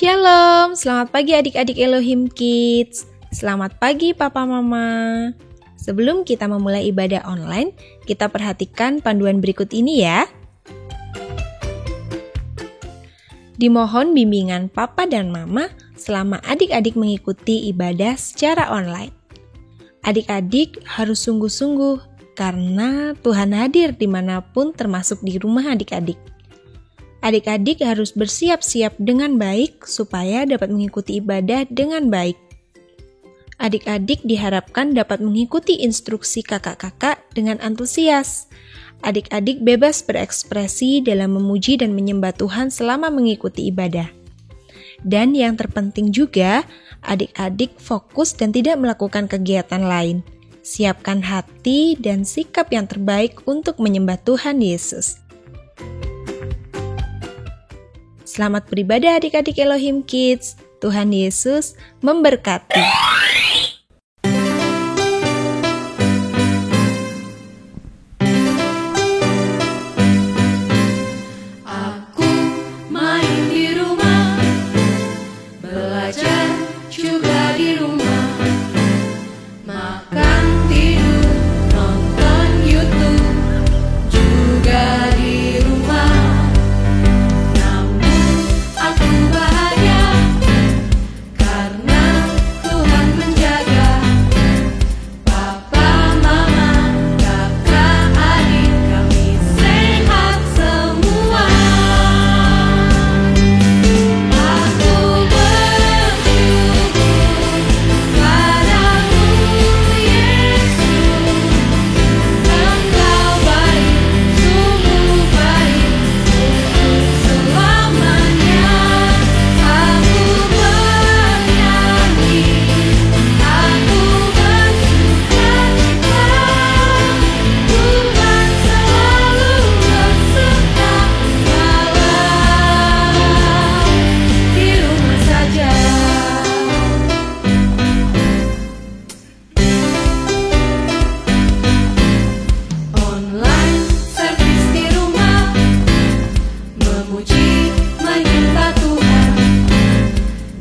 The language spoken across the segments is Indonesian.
Shalom, selamat pagi adik-adik Elohim Kids. Selamat pagi Papa Mama. Sebelum kita memulai ibadah online, kita perhatikan panduan berikut ini ya. Dimohon bimbingan Papa dan Mama selama adik-adik mengikuti ibadah secara online. Adik-adik harus sungguh-sungguh karena Tuhan hadir dimanapun termasuk di rumah adik-adik. Adik-adik harus bersiap-siap dengan baik supaya dapat mengikuti ibadah dengan baik. Adik-adik diharapkan dapat mengikuti instruksi kakak-kakak dengan antusias. Adik-adik bebas berekspresi dalam memuji dan menyembah Tuhan selama mengikuti ibadah. Dan yang terpenting juga, adik-adik fokus dan tidak melakukan kegiatan lain. Siapkan hati dan sikap yang terbaik untuk menyembah Tuhan Yesus. Selamat beribadah adik-adik Elohim Kids. Tuhan Yesus memberkati. Aku main di rumah, belajar juga di rumah, makan, tidur, nonton YouTube juga di rumah. Aku bahagia karena Tuhan menjaga Papa, Mama, kakak, adik kami sehat semua. Aku bersyukur padamu Yesus, Engkau baik, sungguh baik untuk selamanya. Aku bernyanyi, aku bersuka cita, Tuhan selalu berserta walau di rumah saja. Online service di rumah, memuji menyembah Tuhan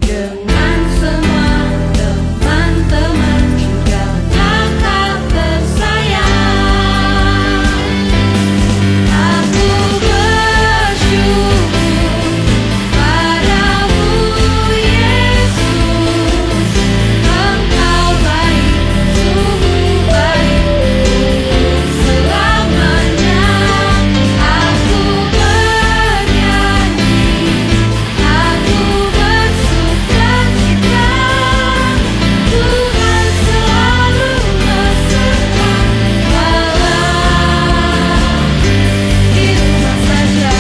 dengan semua teman-teman juga kakak tersayang. Aku bersyukur padamu Yesus, Engkau baik, sungguh baik untuk selamanya. Aku bernyanyi, aku bersuka cita, Tuhan selalu berserta walau di rumah saja.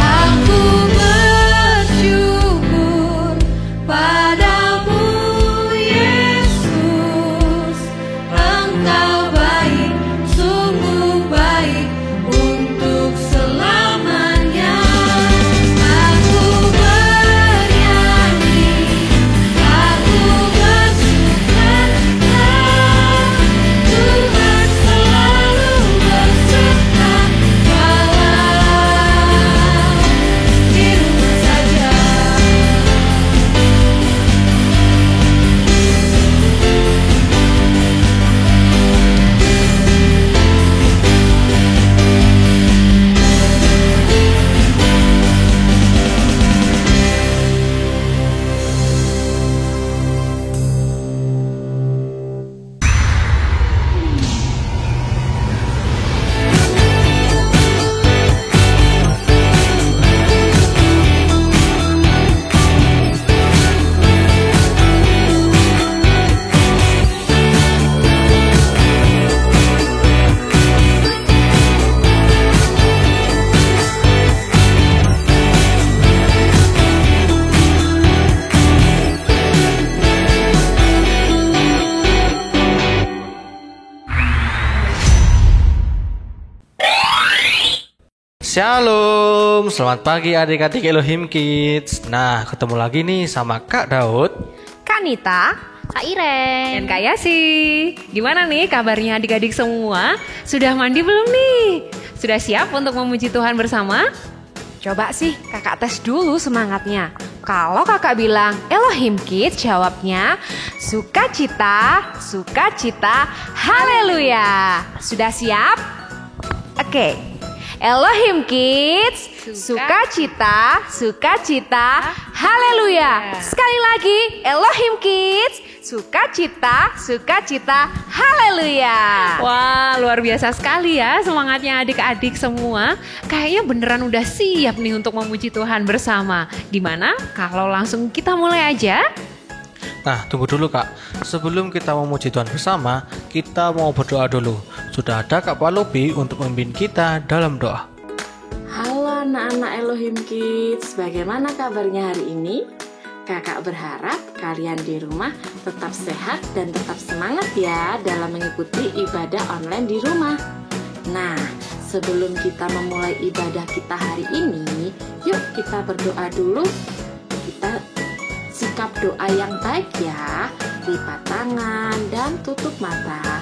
Aku bersyukur padamu Yesus, Engkau baik, sungguh baik untuk selamanya. Aku bernyanyi, aku bersuka cita, Tuhan selalu berserta walau di rumah saja. Shalom, selamat pagi adik-adik Elohim Kids. Nah, ketemu lagi nih sama Kak Daud Kak Nita, Kak Iren. dan Kak Yasi. Gimana nih kabarnya adik-adik semua? Sudah mandi belum nih? Sudah siap untuk memuji Tuhan bersama? Coba sih kakak tes dulu semangatnya. Kalau kakak bilang Elohim Kids, jawabnya sukacita, sukacita, haleluya. Sudah siap? Oke. Elohim Kids, sukacita, sukacita, haleluya. Sekali lagi, Elohim Kids, sukacita, sukacita, haleluya. Wah, luar biasa sekali ya semangatnya adik-adik semua. Kayaknya beneran udah siap nih untuk memuji Tuhan bersama. Gimana kalau langsung kita mulai aja? Nah, tunggu dulu Kak. Sebelum kita memuji Tuhan bersama, kita mau berdoa dulu. Sudah ada Kak Palobi untuk memimpin kita dalam doa. Halo anak-anak Elohim Kids, bagaimana kabarnya hari ini? Kakak berharap kalian di rumah tetap sehat dan tetap semangat ya dalam mengikuti ibadah online di rumah. Nah, sebelum kita memulai ibadah kita hari ini, yuk kita berdoa dulu. Kita sikap doa yang baik ya, lipat tangan dan tutup mata.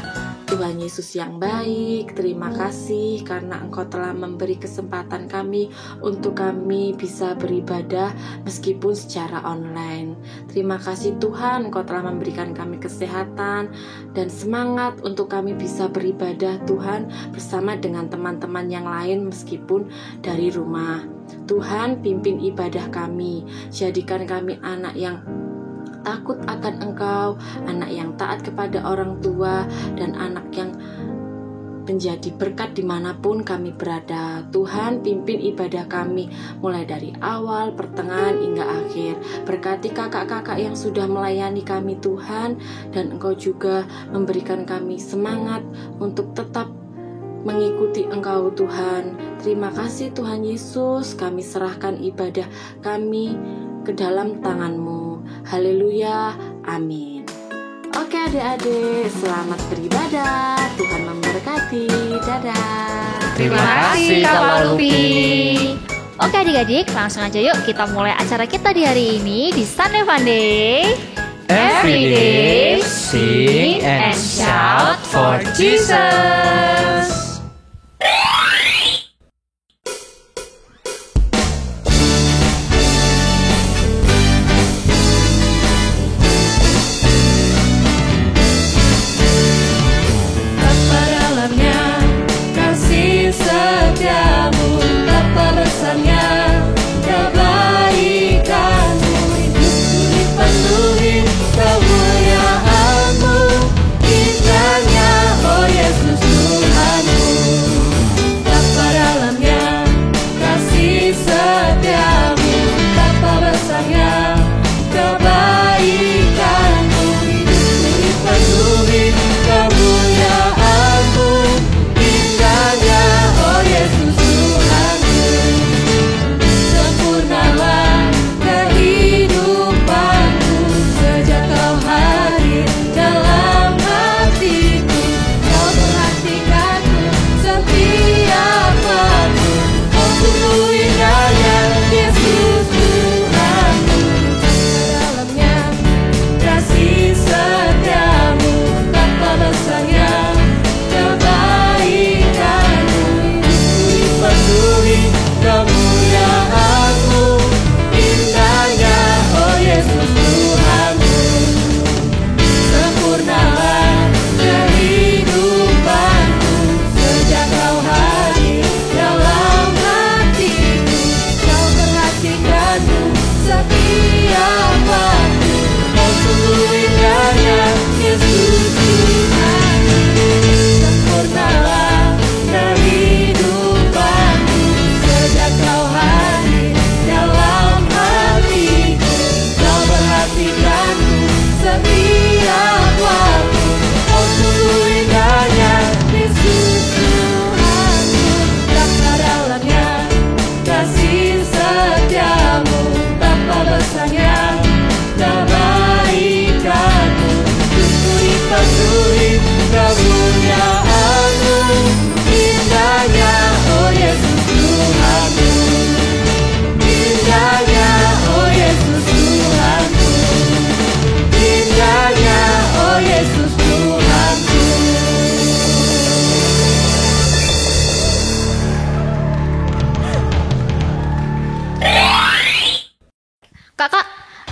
Tuhan Yesus yang baik, terima kasih karena Engkau telah memberi kesempatan kami untuk kami bisa beribadah meskipun secara online. Terima kasih Tuhan, Engkau telah memberikan kami kesehatan dan semangat untuk kami bisa beribadah Tuhan bersama dengan teman-teman yang lain meskipun dari rumah. Tuhan, pimpin ibadah kami, jadikan kami anak yang takut akan Engkau, anak yang taat kepada orang tua, dan anak yang menjadi berkat dimanapun kami berada. Tuhan, pimpin ibadah kami mulai dari awal, pertengahan, hingga akhir. Berkati kakak-kakak yang sudah melayani kami Tuhan, dan Engkau juga memberikan kami semangat untuk tetap mengikuti Engkau Tuhan. Terima kasih Tuhan Yesus, kami serahkan ibadah kami ke dalam tangan-Mu. Haleluya, amin. Oke adik-adik, selamat beribadah. Tuhan memberkati. Dadah. Terima kasih Kak Palobi. Oke adik-adik, langsung aja yuk kita mulai acara kita di hari ini di Sunday Funday. Every day, sing and shout for Jesus. Betapa dalamnya kasih setiamu, betapa besarnya kebaikanmu. Hidupku dipenuhi kemuliaanmu, indahnya oh Yesus Tuhanku.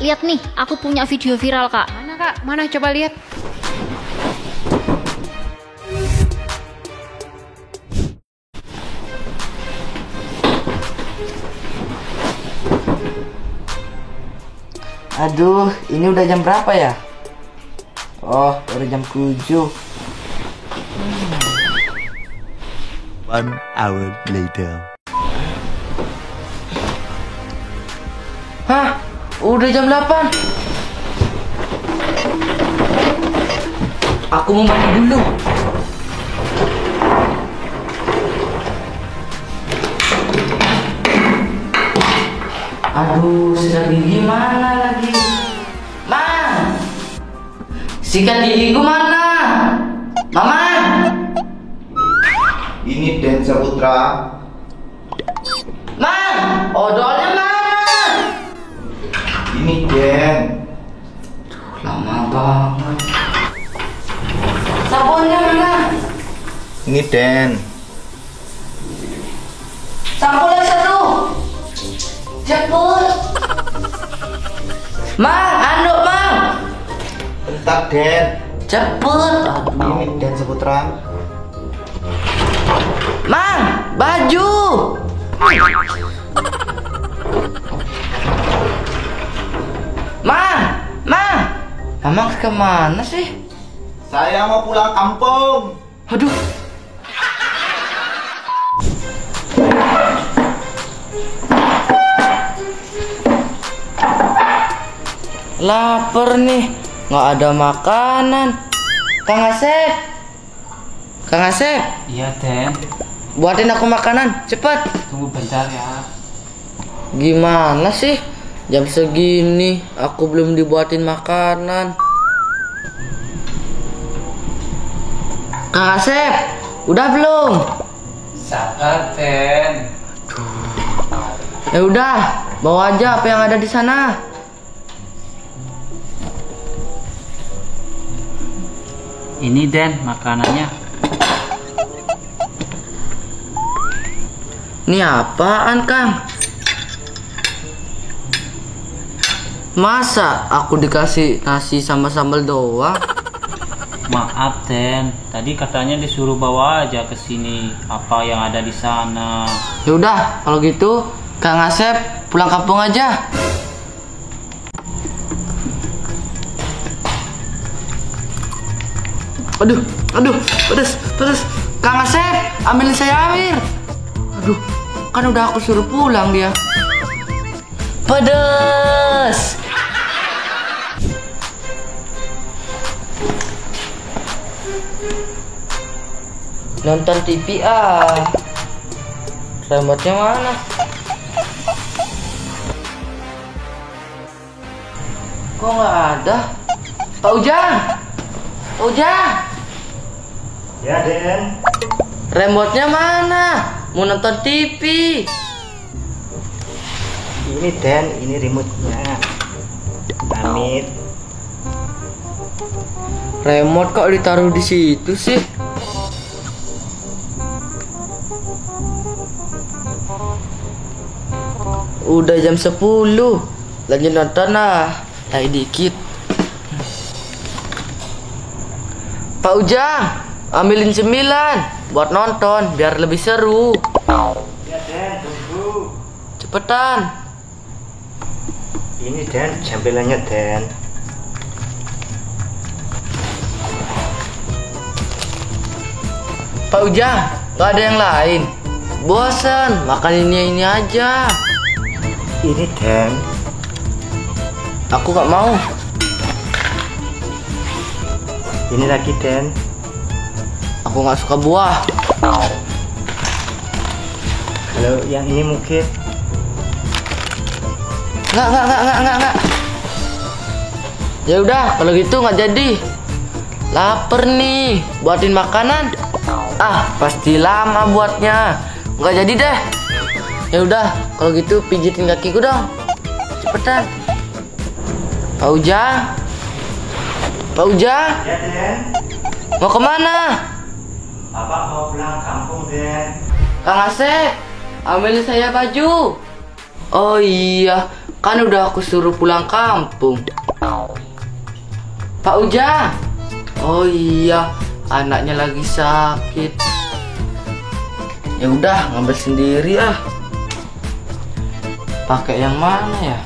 lihat nih, aku punya video viral, Kak. Mana Kak? Mana coba lihat. Aduh, ini udah jam berapa ya? Oh, udah jam 7. 1 hour later. Hah? Udah jam 8. Aku mau mandi dulu. Aduh, sikat gigi mana lagi? Mang! Sikat gigiku mana? Mama! Ini Den Saputra. Mang! Odolnya mana? Ini Den. Lama banget. Sabunnya mana? Ini Den. Sampo lagi satu. Cepet. Mang, anduk Mang. Bentar Den. Cepet. Ini Den Saputra. Mang, baju. Mang, Mamang kemana sih? Saya mau pulang kampung. Aduh. Lapar nih, nggak ada makanan. Kang Asep. Iya Den, Buatin aku makanan, cepat. tunggu bentar ya. Gimana sih? Jam segini aku belum dibuatin makanan. Kang Asep, udah belum? Sabar Den. Ya udah, bawa aja apa yang ada di sana. Ini Den makanannya. Ini apaan, Kang? Masa aku dikasih nasi sama sambal doang? Maaf Den, tadi katanya disuruh bawa aja ke sini apa yang ada di sana. Ya udah, kalau gitu Kang Asep pulang kampung aja. Aduh, pedes. Kang Asep, ambilin saya air. Aduh, kan udah aku suruh pulang dia. Pedes. Nonton TV remote-nya mana? Kok nggak ada? Pak Ujang. Ya Den. Remote-nya mana? Mau nonton TV. Ini Den, ini remote-nya. Amit. Remote kok ditaruh di situ sih? Udah jam 10. Lanjut nonton lagi dikit. Pak Ujang, ambilin 9 buat nonton biar lebih seru. Ya Den, tunggu. Cepetan. Ini Den, jampilannya Den. Pak Ujang, gak ada yang lain. Bosan, makan ini aja. Ini Den. Aku gak mau. Ini lagi Den. Aku gak suka buah. Kalau yang ini mungkin. Nggak. Ya udah, kalau gitu nggak jadi. Laper nih, buatin makanan. Pasti lama buatnya. Nggak jadi deh. Ya udah, kalau gitu pijitin kakiku dong. Cepetan. Pak Ujang. Ya Den. Mau kemana? Bapak mau pulang kampung Den. Kang Asep, ambilin saya baju. Oh iya, Kan udah aku suruh pulang kampung. Pak Uja. Oh iya, anaknya lagi sakit. Ya udah, ngambil sendiri ah. Pakai yang mana ya?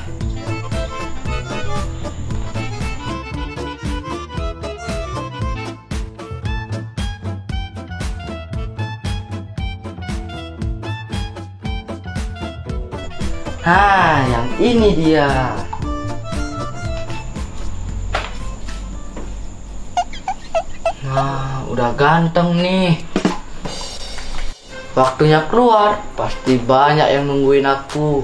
Nah, yang ini dia. Nah, udah ganteng nih. Waktunya keluar, pasti banyak yang nungguin aku.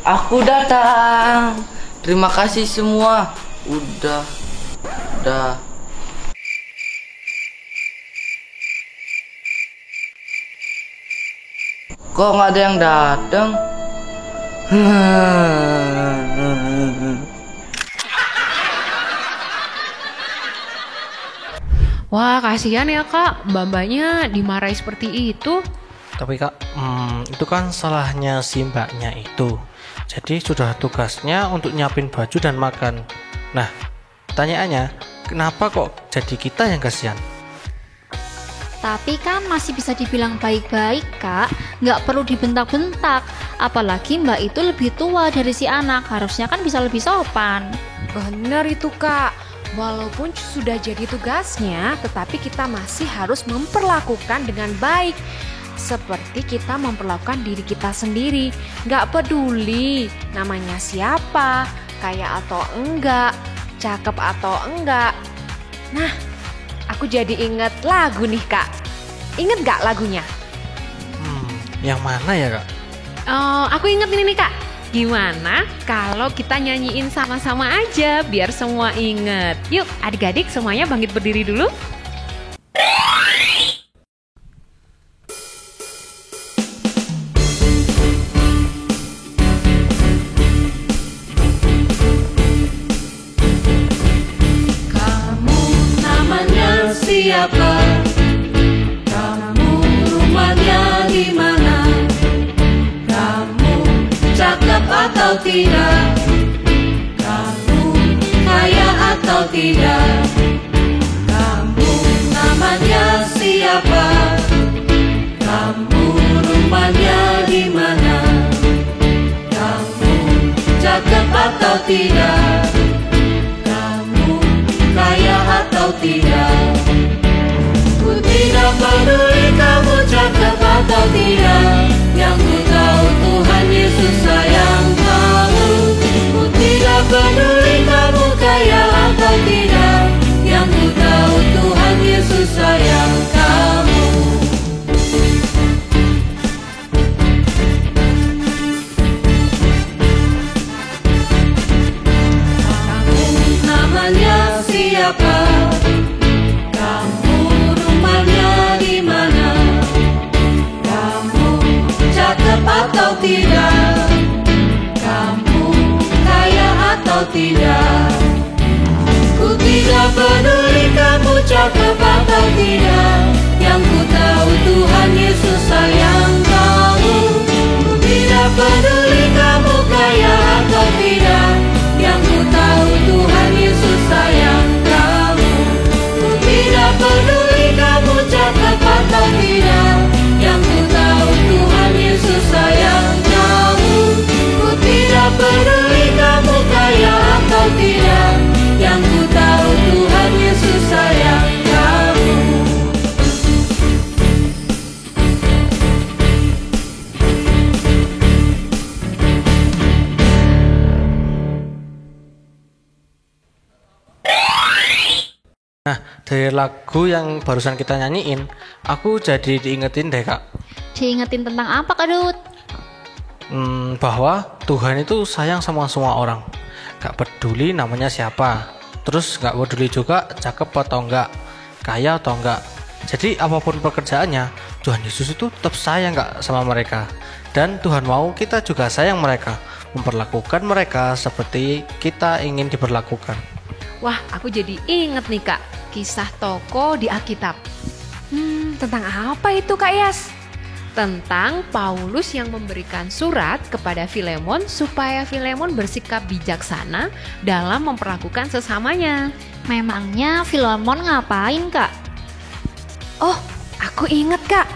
Aku datang. Terima kasih semua. Udah. Kok nggak ada yang datang? Wah, kasihan ya Kak, mbak-mbaknya dimarahi seperti itu. Tapi Kak, itu kan salahnya si mbaknya itu. Jadi sudah tugasnya untuk nyiapin baju dan makan. Nah, pertanyaannya, kenapa kok jadi kita yang kasihan? Tapi kan masih bisa dibilang baik-baik, Kak. Nggak perlu dibentak-bentak. Apalagi mbak itu lebih tua dari si anak. Harusnya kan bisa lebih sopan. Bener itu Kak. Walaupun sudah jadi tugasnya, tetapi kita masih harus memperlakukan dengan baik. Seperti kita memperlakukan diri kita sendiri. Nggak peduli namanya siapa, kaya atau enggak, cakep atau enggak. Nah, aku jadi inget lagu nih Kak. Inget gak lagunya? Yang mana ya Kak? Aku inget ini nih Kak. Gimana kalau kita nyanyiin sama-sama aja biar semua inget. Yuk adik-adik semuanya bangkit berdiri dulu. Kamu namanya siapa? Kamu rumahnya di mana? Kamu cakep atau tidak? Kamu kaya atau tidak? Kamu namanya siapa? Kamu rumahnya di mana? Kamu cakep atau tidak? Kamu kaya atau tidak? Ku tidak peduli kamu cakep atau tidak. Yang ku tahu Tuhan Yesus sayang kamu. Ku tidak peduli kamu kaya atau tidak. Yang ku tahu Tuhan Yesus sayang kamu. Kamu namanya siapa? Kamu rumahnya di mana? Kamu cakep atau tidak? Kamu kaya atau tidak? Ku tidak peduli kamu cakep atau tidak. Yang ku tahu Tuhan Yesus sayang kamu. Ku tidak peduli kamu kaya atau tidak. Yang ku tahu Tuhan Yesus sayang kamu. Ku tidak peduli kamu cakep atau tidak. Yang ku tahu Tuhan Yesus sayang kamu. Ku tidak peduli kamu kaya atau tidak. Yang ku tahu Tuhan Yesus sayang kamu. Nah, dari lagu yang barusan kita nyanyiin, aku jadi diingetin deh Kak, Diingetin tentang apa, Kak Dut? bahwa Tuhan itu sayang sama semua orang. Gak peduli namanya siapa. Terus gak peduli juga cakep atau enggak, kaya atau enggak. Jadi apapun pekerjaannya, Tuhan Yesus itu tetap sayang gak sama mereka. Dan Tuhan mau kita juga sayang mereka, memperlakukan mereka seperti kita ingin diperlakukan. Wah, aku jadi inget nih Kak, kisah toko di Alkitab. Tentang apa itu Kak Yas? tentang Paulus yang memberikan surat kepada Filemon supaya Filemon bersikap bijaksana dalam memperlakukan sesamanya. Memangnya Filemon ngapain, Kak? Oh, aku ingat, Kak.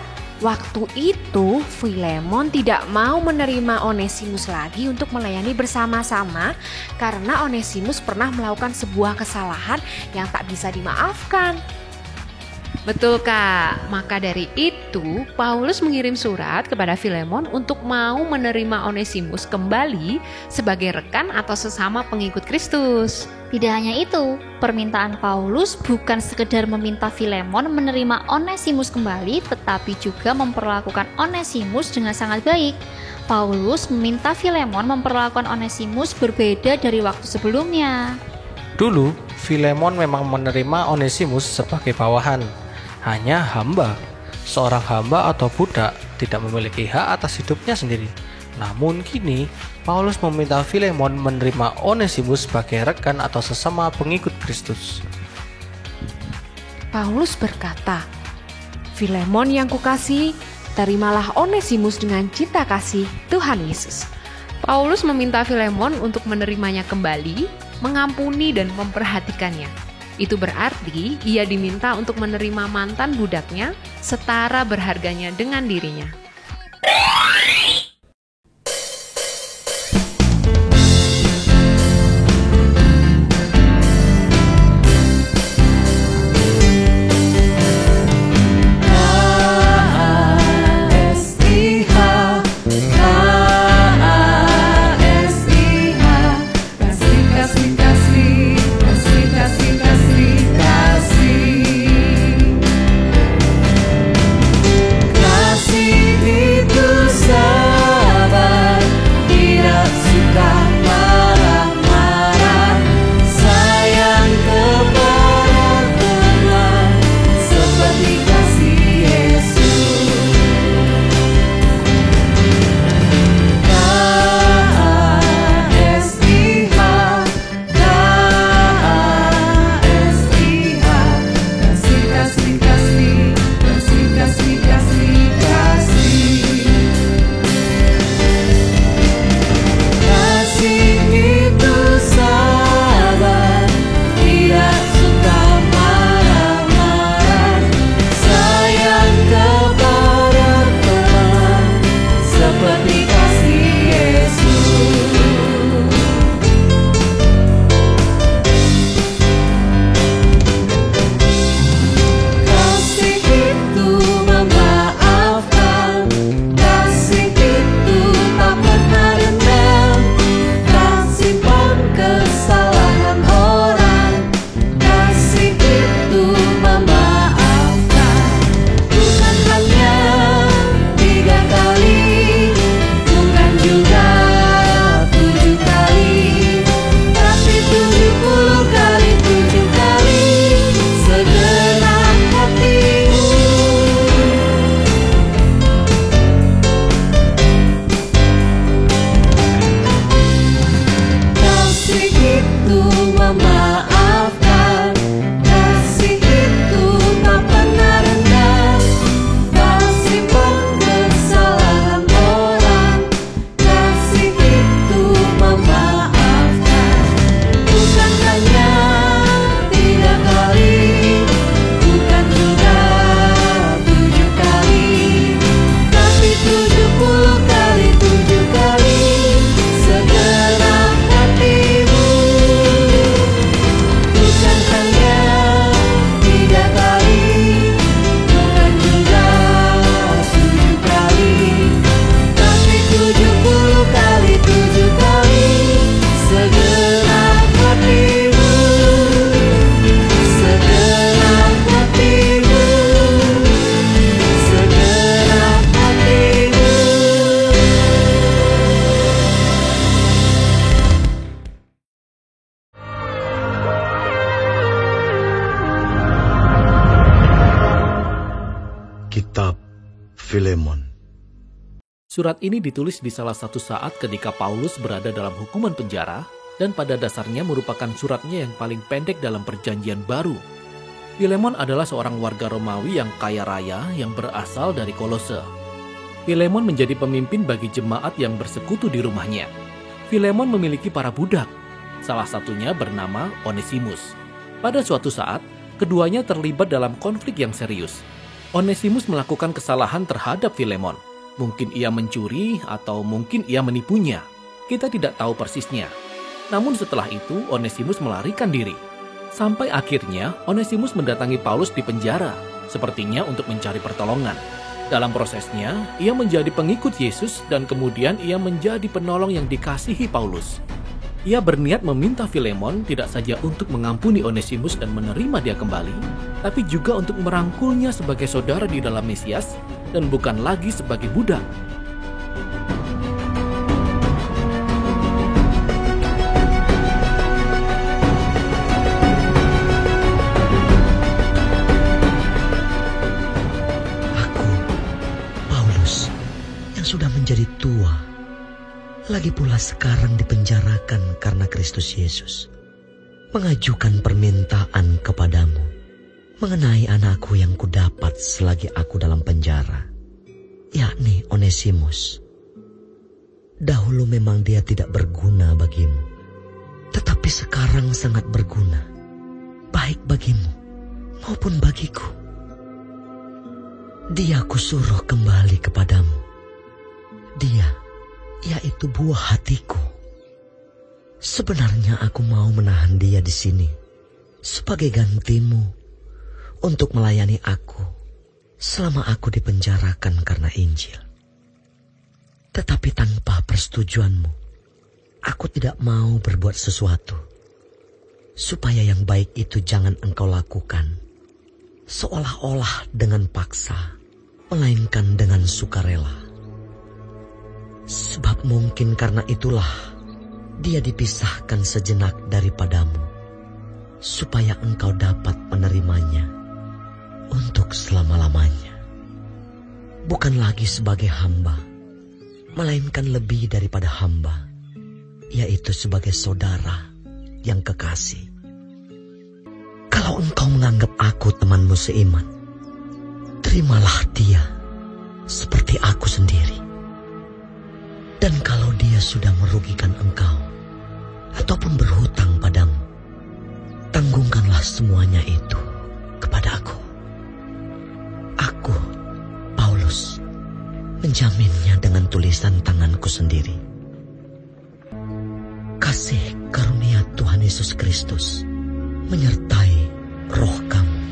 Waktu itu Filemon tidak mau menerima Onesimus lagi untuk melayani bersama-sama karena Onesimus pernah melakukan sebuah kesalahan yang tak bisa dimaafkan. Betul, Kak. Maka dari itu Paulus mengirim surat kepada Filemon untuk mau menerima Onesimus kembali sebagai rekan atau sesama pengikut Kristus. Tidak hanya itu, permintaan Paulus bukan sekedar meminta Filemon menerima Onesimus kembali, tetapi juga memperlakukan Onesimus dengan sangat baik. Paulus meminta Filemon memperlakukan Onesimus berbeda dari waktu sebelumnya. Dulu, Filemon memang menerima Onesimus sebagai bawahan, hanya hamba. Seorang hamba atau budak tidak memiliki hak atas hidupnya sendiri. Namun kini, Paulus meminta Filemon menerima Onesimus sebagai rekan atau sesama pengikut Kristus. Paulus berkata, "Filemon yang kukasihi, terimalah Onesimus dengan cinta kasih Tuhan Yesus." Paulus meminta Filemon untuk menerimanya kembali, mengampuni dan memperhatikannya. Itu berarti ia diminta untuk menerima mantan budaknya setara berharganya dengan dirinya. Kitab Filemon. Surat ini ditulis di salah satu saat ketika Paulus berada dalam hukuman penjara dan pada dasarnya merupakan suratnya yang paling pendek dalam perjanjian baru. Filemon adalah seorang warga Romawi yang kaya raya yang berasal dari Kolose. Filemon menjadi pemimpin bagi jemaat yang bersekutu di rumahnya. Filemon memiliki para budak, salah satunya bernama Onesimus. Pada suatu saat, keduanya terlibat dalam konflik yang serius. Onesimus melakukan kesalahan terhadap Filemon. Mungkin ia mencuri atau mungkin ia menipunya. Kita tidak tahu persisnya. Namun setelah itu, Onesimus melarikan diri. Sampai akhirnya, Onesimus mendatangi Paulus di penjara, sepertinya untuk mencari pertolongan. Dalam prosesnya, ia menjadi pengikut Yesus dan kemudian ia menjadi penolong yang dikasihi Paulus. Ia berniat meminta Filemon tidak saja untuk mengampuni Onesimus dan menerima dia kembali, tapi juga untuk merangkulnya sebagai saudara di dalam Mesias dan bukan lagi sebagai budak. Sudah menjadi tua, lagi pula sekarang dipenjarakan karena Kristus Yesus, mengajukan permintaan kepadamu mengenai anakku yang kudapat selagi aku dalam penjara, yakni Onesimus. Dahulu memang dia tidak berguna bagimu, tetapi sekarang sangat berguna, baik bagimu maupun bagiku. Dia kusuruh kembali kepadamu. Dia, yaitu buah hatiku. Sebenarnya aku mau menahan dia di sini sebagai gantimu untuk melayani aku selama aku dipenjarakan karena Injil. Tetapi tanpa persetujuanmu, aku tidak mau berbuat sesuatu supaya yang baik itu jangan engkau lakukan seolah-olah dengan paksa, melainkan dengan sukarela. Sebab mungkin karena itulah dia dipisahkan sejenak daripadamu, supaya engkau dapat menerimanya untuk selama-lamanya. Bukan lagi sebagai hamba, melainkan lebih daripada hamba, yaitu sebagai saudara yang kekasih. Kalau engkau menganggap aku temanmu seiman, terimalah dia seperti aku sendiri. Dan kalau dia sudah merugikan engkau ataupun berhutang padamu, tanggungkanlah semuanya itu kepada aku. Aku, Paulus, menjaminnya dengan tulisan tanganku sendiri. Kasih karunia Tuhan Yesus Kristus menyertai roh kamu.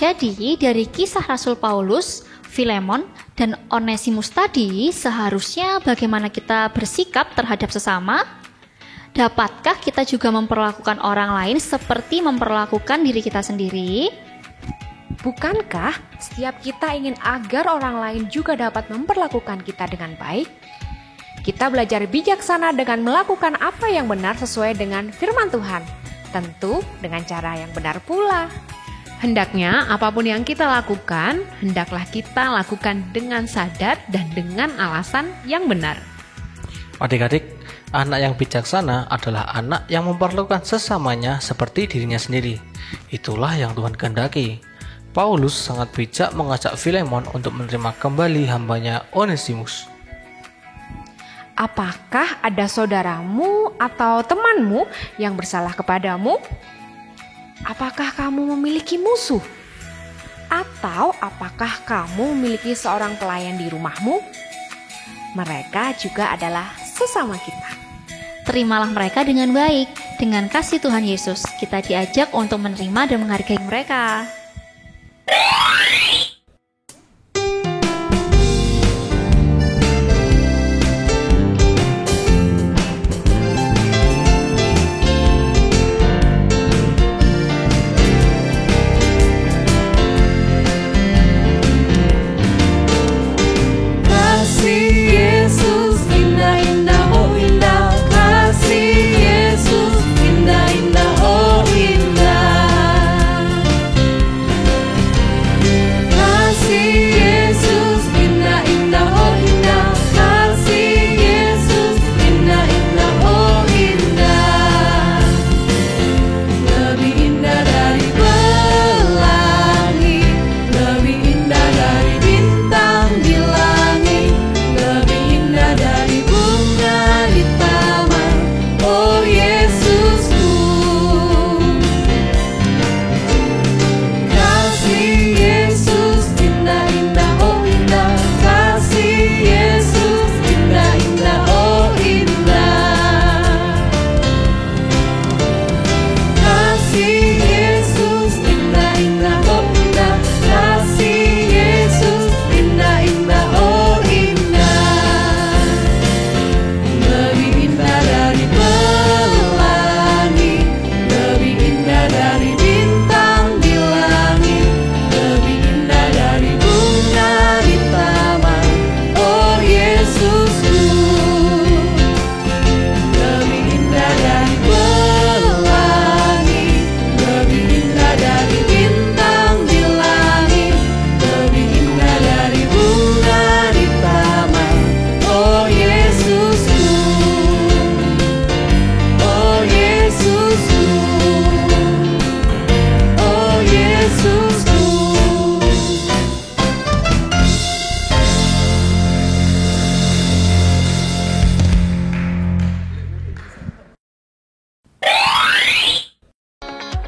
Jadi dari kisah Rasul Paulus, Filemon, dan Onesimus tadi seharusnya bagaimana kita bersikap terhadap sesama? Dapatkah kita juga memperlakukan orang lain seperti memperlakukan diri kita sendiri? Bukankah setiap kita ingin agar orang lain juga dapat memperlakukan kita dengan baik? Kita belajar bijaksana dengan melakukan apa yang benar sesuai dengan firman Tuhan. Tentu dengan cara yang benar pula. Hendaknya apapun yang kita lakukan, hendaklah kita lakukan dengan sadar dan dengan alasan yang benar. Adik-adik, anak yang bijaksana adalah anak yang memperlakukan sesamanya seperti dirinya sendiri. Itulah yang Tuhan kehendaki. Paulus sangat bijak mengajak Filemon untuk menerima kembali hambanya Onesimus. Apakah ada saudaramu atau temanmu yang bersalah kepadamu? Apakah kamu memiliki musuh? Atau apakah kamu memiliki seorang pelayan di rumahmu? Mereka juga adalah sesama kita. terimalah mereka dengan baik. Dengan kasih Tuhan Yesus, kita diajak untuk menerima dan menghargai mereka.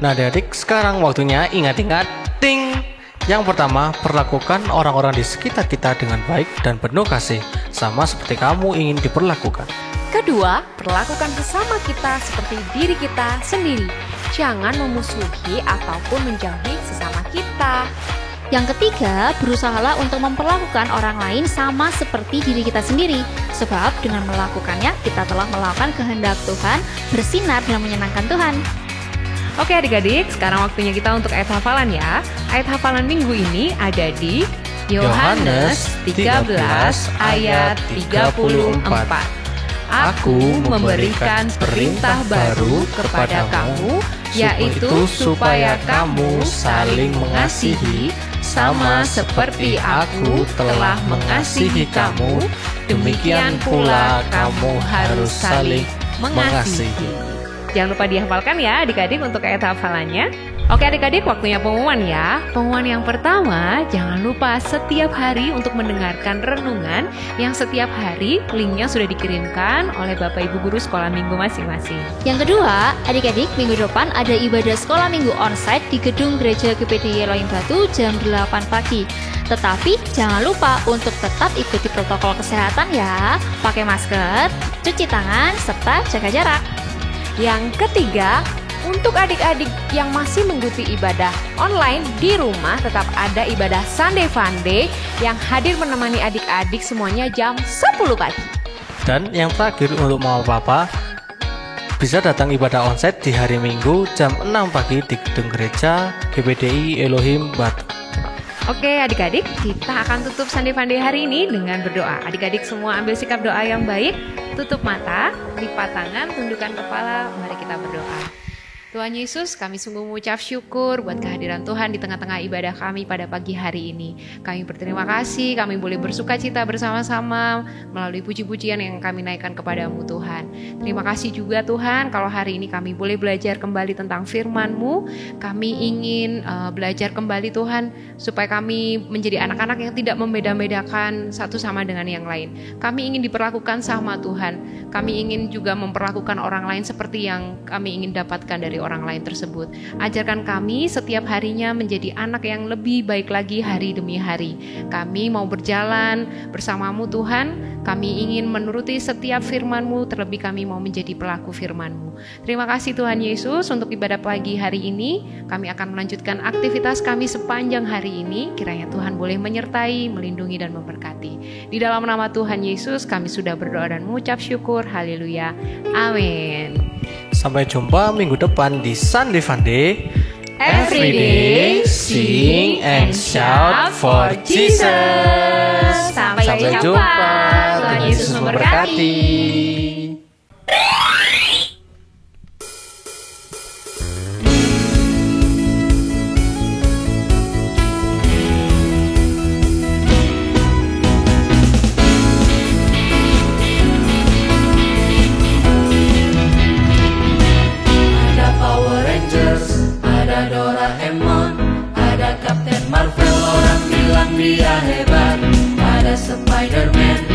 Nah adik-adik, sekarang waktunya ingat-ingat, ting! Yang pertama, perlakukan orang-orang di sekitar kita dengan baik dan penuh kasih, sama seperti kamu ingin diperlakukan. Kedua, perlakukan sesama kita seperti diri kita sendiri. Jangan memusuhi ataupun menjauhi sesama kita. Yang ketiga, berusahalah untuk memperlakukan orang lain sama seperti diri kita sendiri. Sebab dengan melakukannya, kita telah melakukan kehendak Tuhan, bersinar dan menyenangkan Tuhan. Oke adik-adik, sekarang waktunya kita untuk ayat hafalan ya. Ayat hafalan minggu ini ada di Yohanes 13 ayat 34. Aku memberikan perintah baru kepada kamu, yaitu supaya kamu saling mengasihi, sama seperti aku telah mengasihi kamu, demikian pula kamu harus saling mengasihi. Jangan lupa dihafalkan ya adik-adik untuk ayat hafalannya. Oke adik-adik, waktunya pengumuman ya. Pengumuman yang pertama, jangan lupa setiap hari untuk mendengarkan renungan yang setiap hari linknya sudah dikirimkan oleh Bapak Ibu Guru Sekolah Minggu masing-masing. Yang kedua, adik-adik, minggu depan ada ibadah sekolah minggu onsite di gedung Gereja GPDI Elohim Batu jam 8 pagi. Tetapi jangan lupa untuk tetap ikuti protokol kesehatan ya. Pakai masker, cuci tangan, serta jaga jarak. Yang ketiga, untuk adik-adik yang masih mengikuti ibadah online di rumah, tetap ada ibadah Sunday Funday yang hadir menemani adik-adik semuanya jam 10 pagi. Dan yang terakhir untuk mama papa, bisa datang ibadah onsite di hari Minggu jam 6 pagi di gedung gereja GPDI Elohim Batu. Oke adik-adik, kita akan tutup Sunday Funday hari ini dengan berdoa. Adik-adik semua ambil sikap doa yang baik, tutup mata, lipat tangan, tundukkan kepala, mari kita berdoa. Tuhan Yesus, kami sungguh mengucap syukur buat kehadiran Tuhan di tengah-tengah ibadah kami pada pagi hari ini. Kami berterima kasih, kami boleh bersuka cita bersama-sama melalui puji-pujian yang kami naikkan kepadamu Tuhan. Terima kasih juga Tuhan, kalau hari ini kami boleh belajar kembali tentang firman-Mu. Kami ingin belajar kembali Tuhan, supaya kami menjadi anak-anak yang tidak membeda-bedakan satu sama dengan yang lain. Kami ingin diperlakukan sama Tuhan. Kami ingin juga memperlakukan orang lain seperti yang kami ingin dapatkan dari orang lain tersebut. Ajarkan kami setiap harinya menjadi anak yang lebih baik lagi hari demi hari. Kami mau berjalan bersama-Mu Tuhan. Kami ingin menuruti setiap firman-Mu, terlebih kami mau menjadi pelaku firman-Mu. Terima kasih Tuhan Yesus untuk ibadah pagi hari ini. Kami akan melanjutkan aktivitas kami sepanjang hari ini. Kiranya Tuhan boleh menyertai, melindungi dan memberkati. Di dalam nama Tuhan Yesus kami sudah berdoa dan mengucap syukur. Haleluya. Amin. Sampai jumpa minggu depan di Sunday Funday. Every day, sing and shout for Jesus. Sampai jumpa. Tuhan Yesus memberkati. Ada Power Rangers, ada Doraemon, ada Captain Marvel, orang bilang dia hebat. Ada Spider-Man,